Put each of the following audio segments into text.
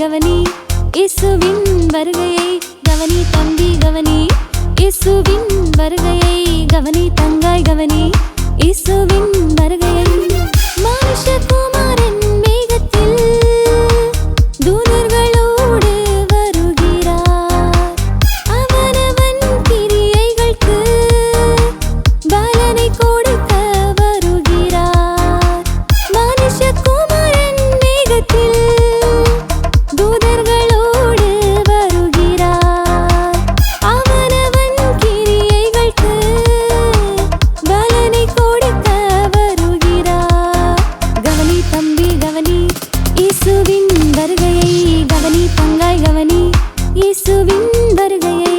கவனி இயேசுவின் வருகையை கவனி தம்பி கவனி இயேசுவின் வருகையை கவனி தங்காய் கவனி இயேசுவின் வருகையை மனுஷகுமாரன் மேகத்தில் தூதர்களோடு வருகிறார் அவனவன் கிரியைகளுக்கு பலனை கொடுக்க வருகிறார் மனுஷகுமாரன் மேகத்தில் தூதர்களோடு வருகிறார் அவனவன் கிரியைகளுக்கு பலனை கொடுக்க வருகிறார் கவனி தம்பி கவனி இயேசுவின் வருகையை கவனி தங்காய் கவனி இயேசுவின் வருகையை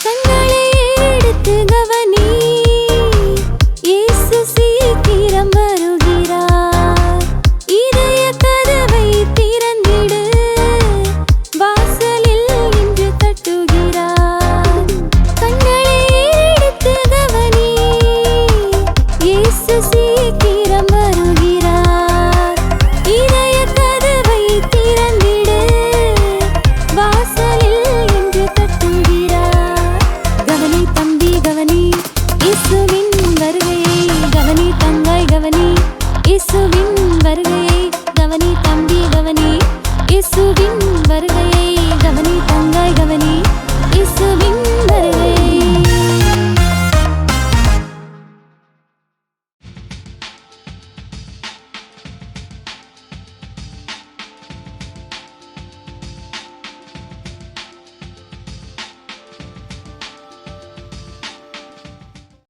கண்களை எடுத்து கவனி இயேசு சீக்கிரம் வருகிறார் இதய கதவை திறந்திடு வாசலில் நின்று தட்டுகிறார் கண்களை எடுத்து கவனி இயேசு சீக்கிரம் வருகிறார் இதய கதவை திறந்திடு வாசலில் நின்று தட்டுகிறார் கவனி தம்பி கவனி இயேசுவின் வருகையை கவனி தங்காய் கவனி இயேசுவின் வருகையை கவனி தம்பி கவனி இயேசுவின் வருகையை கவனி தங்காய் கவனி இயேசுவின் வருகையை